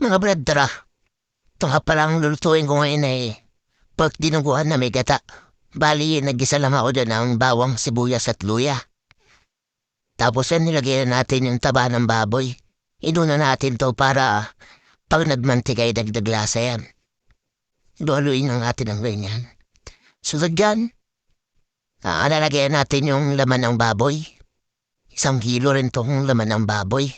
Mga brad, tara. Ito nga palang lulutuin ko ngayon ay pork dinuguan na may gata. Bali, nagisa lang ako dyan ng bawang, sibuyas at luya. Tapos yan, nilagyan natin yung taba ng baboy. Inuna natin to para pag nagmantika ay dagdag lasa yan. Luhaluin lang natin ang ganyan. Sunod dyan, lalagyan natin yung laman ng baboy. 1 kilo rin tong laman ng baboy.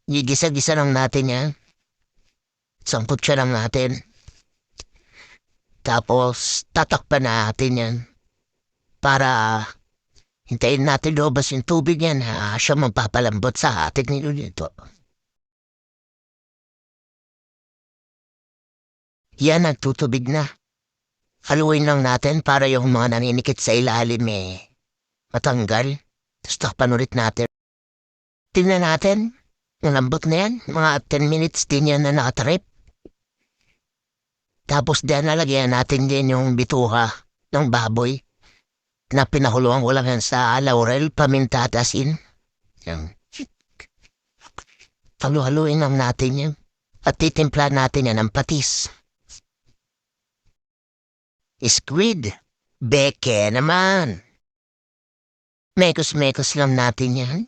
Gigisa-gisa lang natin yan. Samput siya lang natin. Tapos, tatakpan natin yan. Para hintayin natin lumabas yung tubig yan. Siya magpapalambot sa ating niluluto. Yan, nagtutubig na. Haluin lang natin para yung mga naninikit sa ilalim matanggal. Tapos takpan ulit natin. Tingnan natin. Ang lambot na yan. Mga 10 minutes din yan na nakatrip. Tapos diyan nalagyan natin din yung bituha ng baboy na pinahuluan ko lang yan sa laurel, paminta at asin. Yan. Halu-haluin lang natin yan. At titimpla natin yan ng patis. Squid. Beke naman. Mekos-mekos lang natin yan.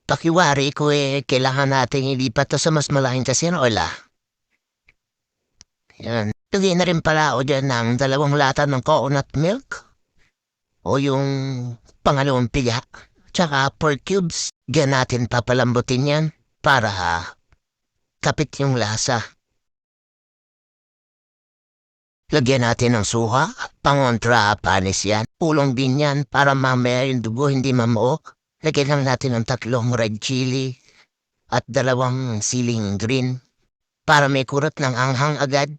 Pakiwari ko kailangan natin ilipat to sa mas malaking kasinola. Yan. Lagyan na rin pala ako dyan ng 2 lata ng coconut milk. O yung pangalawang piga. Tsaka pork cubes. Diyan natin papalambutin yan para kapit yung lasa. Lagyan natin ng suha. Pangontra panis yan. Pulong din yan para mamaya yung dugo hindi mamuok. Lagyan lang natin ng 3 red chili at 2 siling green para may kurot ng anghang agad.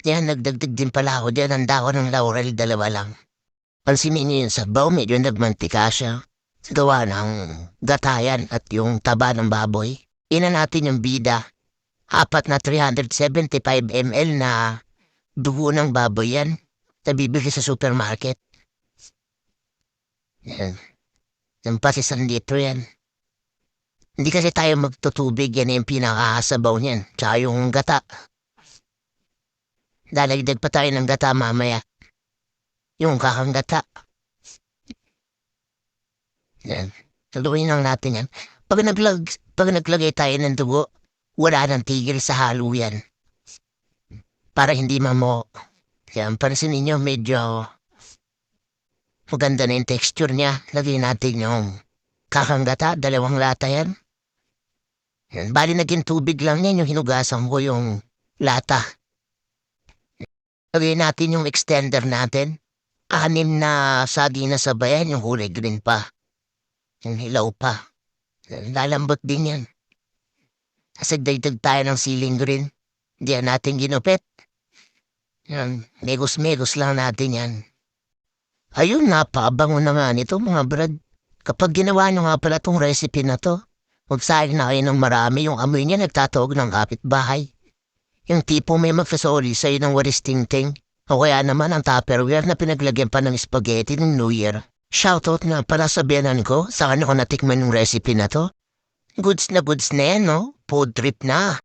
Yan, nagdagdag din pala ako dyan ang dahon ng laurel, 2 lang. Pansinin niyo yung sabaw, medyo nagmantika siya. Gawa ng gatayan at yung taba ng baboy. Ina natin yung bida. 4 na 375 ml na dugo ng baboy yan. Nabibili sa supermarket. Yan. Yung pas 1 litro yan. Hindi kasi tayo magtutubig, yan yung pinakasabaw niyan. Tsaka yung gata. Lalagdag pa tayo ng gata mamaya. Yung kakang gata. Yan. Saluin lang natin yan. Pag naglagay tayo ng dugo, wala nang tigil sa halo yan. Para hindi mamo. Yan, pansin ninyo medyo maganda na yung texture niya. Lagyan natin yung kakang gata, 2 lata yan. Yan. Bali naging tubig lang yan yung hinugasan ko yung lata. Lagyan natin yung extender natin. 6 na sagi na sabayan, yung kulay green pa. Yung hilaw pa. Lalambot din yan. Kasi dagdag tayo ng siling green. Diyan natin ginupit. Yan, megos-megos lang natin yan. Ayun, napabango na nga nito mga brad. Kapag ginawa nyo nga pala tong recipe na to, magsahin na kayo ng marami, yung amoy niya nagtatawag ng kapitbahay. Yung tipo may magsasoli sa'yo ng waris ting-ting. O kaya naman ang Tupperware na pinaglagyan pa ng spaghetti ng New Year. Shoutout na para sa biyanan ko, saan ako natikman yung recipe na to. Goods na yan, no? Food trip na.